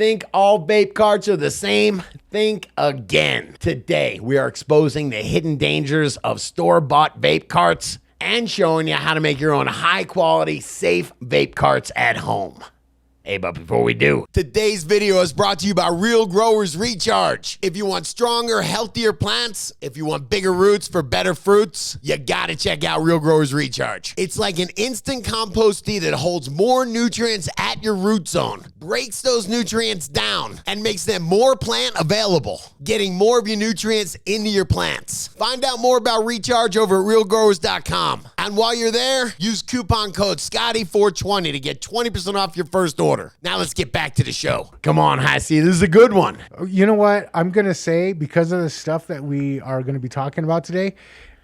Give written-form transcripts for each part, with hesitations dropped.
Think all vape carts are the same? Think again. Today, we are exposing the hidden dangers of store-bought vape carts and showing you how to make your own high-quality, safe vape carts at home. Hey, but before we do, today's video is brought to you by Real Growers Recharge. If you want stronger, healthier plants, if you want bigger roots for better fruits, you gotta check out Real Growers Recharge. It's like an instant compost tea that holds more nutrients at your root zone, breaks those nutrients down, and makes them more plant available, getting more of your nutrients into your plants. Find out more about Recharge over at realgrowers.com. And while you're there, use coupon code Scotty420 to get 20% off your first order. Now let's get back to the show. Come on, Hassie, this is a good one. You know what? I'm going to say, because of the stuff that we are going to be talking about today,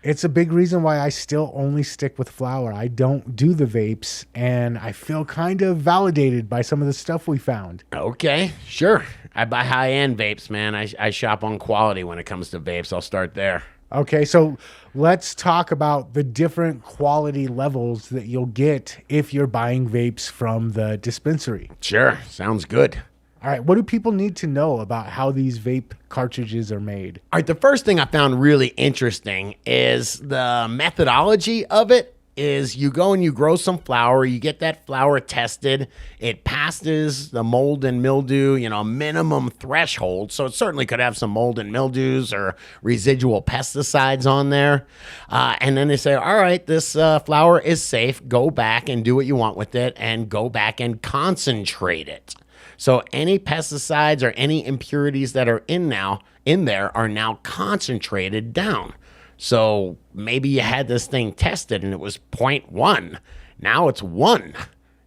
it's a big reason why I still only stick with flower. I don't do the vapes, and I feel kind of validated by some of the stuff we found. Okay, sure. I buy high-end vapes, man. I shop on quality when it comes to vapes. I'll start there. Okay, so let's talk about the different quality levels that you'll get if you're buying vapes from the dispensary. Sure, sounds good. All right, what do people need to know about how these vape cartridges are made? All right, the first thing I found really interesting is the methodology of it. Is you go and you grow some flower, you get that flower tested, it passes the mold and mildew, minimum threshold. So it certainly could have some mold and mildews or residual pesticides on there. And then they say, all right, this flower is safe. Go back and do what you want with it and go back and concentrate it. So any pesticides or any impurities that are in there are now concentrated down. So maybe you had this thing tested and it was 0.1. Now it's 1.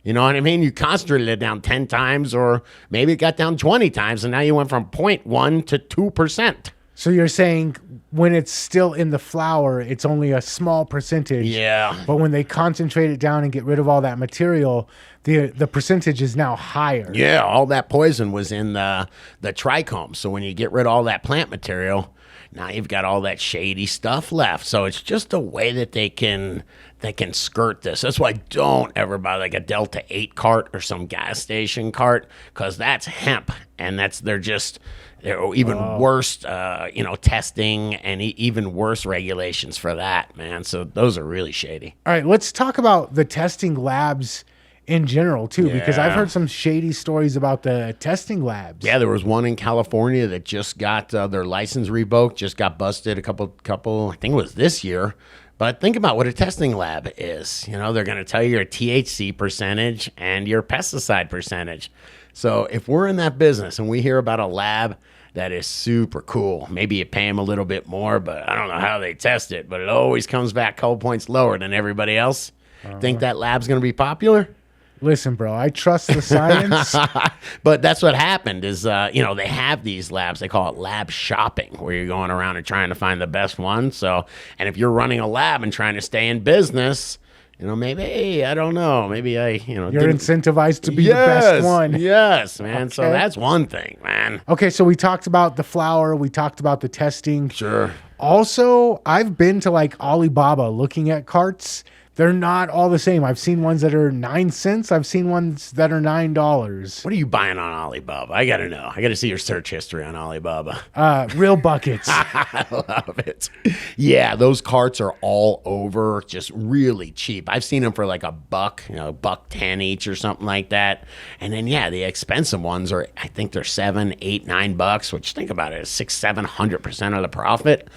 You know what I mean? You concentrated it down 10 times, or maybe it got down 20 times, and now you went from 0.1 to 2%. So you're saying when it's still in the flower, it's only a small percentage. Yeah. But when they concentrate it down and get rid of all that material, the percentage is now higher. Yeah, all that poison was in the trichome. So when you get rid of all that plant material, now you've got all that shady stuff left. So it's just a way that they can skirt this. That's why don't ever buy like a Delta 8 cart or some gas station cart, because that's hemp, and they're even worse, testing and even worse regulations for that, man. So those are really shady. All right, let's talk about the testing labs in general too, because I've heard some shady stories about the testing labs. Yeah, there was one in California that just got their license revoked, just got busted a couple, I think it was this year. But think about what a testing lab is. They're going to tell you your THC percentage and your pesticide percentage. So if we're in that business and we hear about a lab that is super cool, maybe you pay them a little bit more, but I don't know how they test it, but it always comes back a couple points lower than everybody else. Think that lab's going to be popular? Listen, bro, I trust the science. But that's what happened is, they have these labs. They call it lab shopping, where you're going around and trying to find the best one. So, and if you're running a lab and trying to stay in business, maybe, I don't know, maybe you're incentivized to be the best one. Yes, man. Okay. So that's one thing, man. Okay, so we talked about the flower. We talked about the testing. Sure. Also, I've been to like Alibaba looking at carts. They're not all the same. I've seen ones that are 9 cents. I've seen ones that are $9. What are you buying on Alibaba? I got to know. I got to see your search history on Alibaba. Real buckets. I love it. Yeah, those carts are all over, just really cheap. I've seen them for like $1, $1.10 each or something like that. And then, the expensive ones are, I think they're $7, $8, $9, which think about it, is 600-700% of the profit.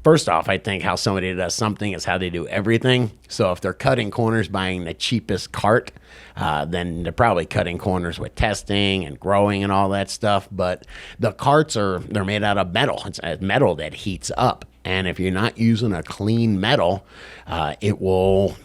First off, I think how somebody does something is how they do everything. So if they're cutting corners buying the cheapest cart, then they're probably cutting corners with testing and growing and all that stuff. But the carts they're made out of metal. It's a metal that heats up. And if you're not using a clean metal, it will,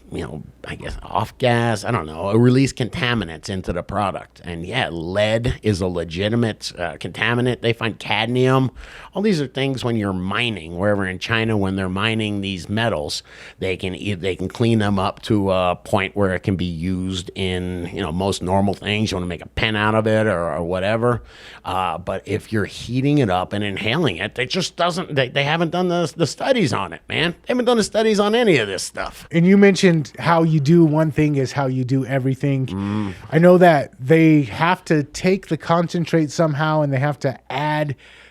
I guess, off gas, I don't know, release contaminants into the product. And lead is a legitimate contaminant. They find cadmium. All these are things when you're mining, wherever in China, when they're mining these metals, they can clean them up to a point where it can be used in, most normal things. You want to make a pen out of it or whatever. But if you're heating it up and inhaling it, they haven't done the studies on it, man. They haven't done the studies on any of this stuff. And you mentioned and how you do one thing is how you do everything. I know that they have to take the concentrate somehow and they have to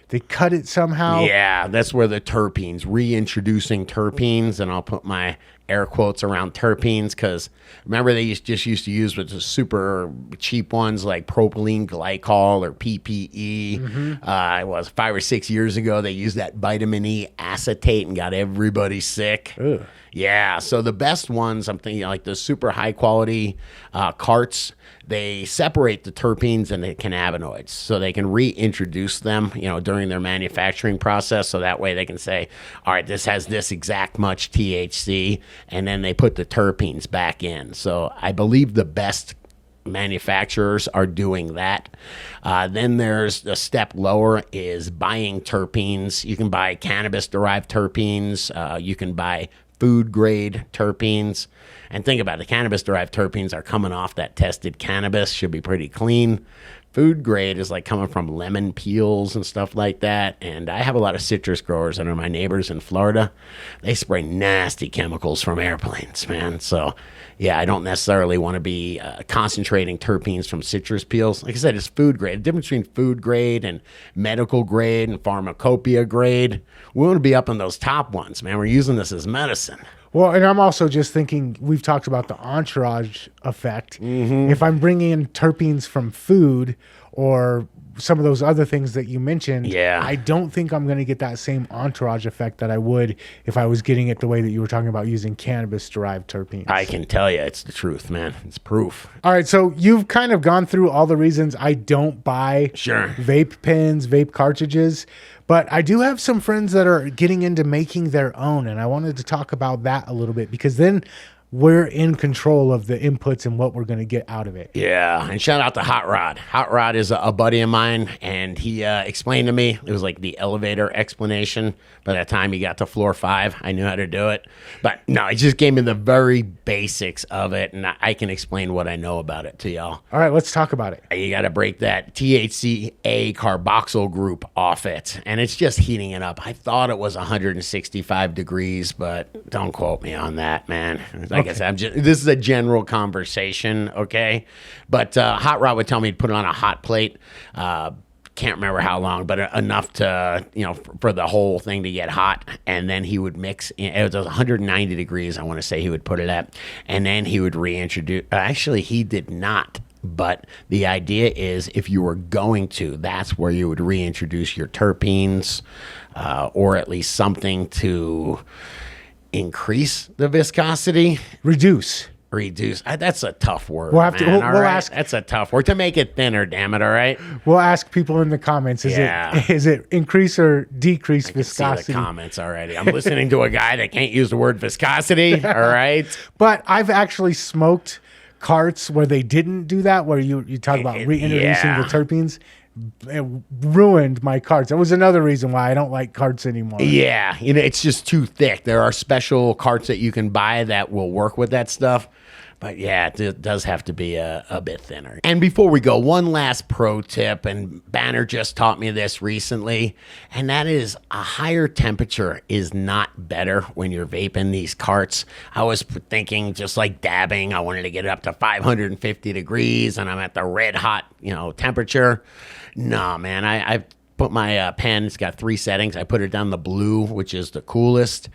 they cut it somehow. Yeah, that's where the terpenes, reintroducing terpenes, and I'll put my air quotes around terpenes because remember they just used to use with the super cheap ones like propylene glycol or PPE. It was 5 or 6 years ago they used that vitamin E acetate and got everybody sick. Ugh. Yeah, so the best ones, I'm thinking like the super high quality carts, they separate the terpenes and the cannabinoids so they can reintroduce them, during their manufacturing process. So that way they can say, all right, this has this exact much THC, and then they put the terpenes back in. So I believe the best manufacturers are doing that. Then there's a step lower is buying terpenes. You can buy cannabis derived terpenes. You can buy food grade terpenes. And think about it, the cannabis derived terpenes are coming off that tested cannabis, should be pretty clean. Food grade is like coming from lemon peels and stuff like that. And I have a lot of citrus growers that are my neighbors in Florida. They spray nasty chemicals from airplanes, man. So yeah, I don't necessarily want to be concentrating terpenes from citrus peels. Like I said, it's food grade. The difference between food grade and medical grade and pharmacopoeia grade, we want to be up in those top ones, man. We're using this as medicine. Well, and I'm also just thinking, we've talked about the entourage effect. If I'm bringing in terpenes from food or some of those other things that you mentioned, I don't think I'm going to get that same entourage effect that I would if I was getting it the way that you were talking about using cannabis-derived terpenes. I can tell you, it's the truth, man. It's proof. All right, so you've kind of gone through all the reasons I don't buy vape pens, vape cartridges, but I do have some friends that are getting into making their own, and I wanted to talk about that a little bit because then we're in control of the inputs and what we're going to get out of it. Yeah, and shout out to Hot Rod. Hot Rod is a buddy of mine, and he explained to me, it was like the elevator explanation. By the time he got to floor 5, I knew how to do it. But no, he just gave me the very basics of it, and I can explain what I know about it to y'all. All right, let's talk about it. You got to break that THCA carboxyl group off it, and it's just heating it up. I thought it was 165 degrees, but don't quote me on that, man. Like I said, this is a general conversation, okay? But Hot Rod would tell me to put it on a hot plate. Can't remember how long, but enough to, for the whole thing to get hot. And then he would mix, it was 190 degrees, I want to say he would put it at. And then he would reintroduce, actually, he did not. But the idea is if you were going to, that's where you would reintroduce your terpenes or at least something to increase the viscosity. Reduce. That's a tough word. We'll have to. We'll ask. That's a tough word to make it thinner. Damn it! All right. We'll ask people in the comments. Is it increase or decrease viscosity? See the comments already. I'm listening to a guy that can't use the word viscosity. All right. But I've actually smoked carts where they didn't do that. Where you talk about reintroducing the terpenes. It ruined my carts. That was another reason why I don't like carts anymore. Yeah, it's just too thick. There are special carts that you can buy that will work with that stuff. But yeah, it does have to be a bit thinner. And before we go, one last pro tip, and Banner just taught me this recently, and that is a higher temperature is not better when you're vaping these carts. I was thinking just like dabbing, I wanted to get it up to 550 degrees, and I'm at the red hot, temperature. No, man, I put my pen, it's got 3 settings. I put it down the blue, which is the coolest.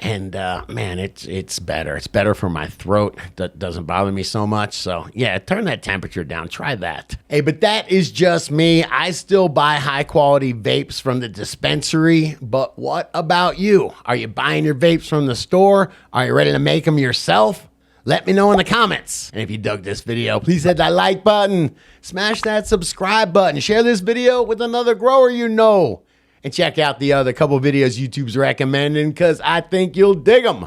And, man, it's better. It's better for my throat. That doesn't bother me so much. So, yeah, turn that temperature down. Try that. Hey, but that is just me. I still buy high-quality vapes from the dispensary. But what about you? Are you buying your vapes from the store? Are you ready to make them yourself? Let me know in the comments. And if you dug this video, please hit that like button. Smash that subscribe button. Share this video with another grower you know. And check out the other couple videos YouTube's recommending because I think you'll dig them.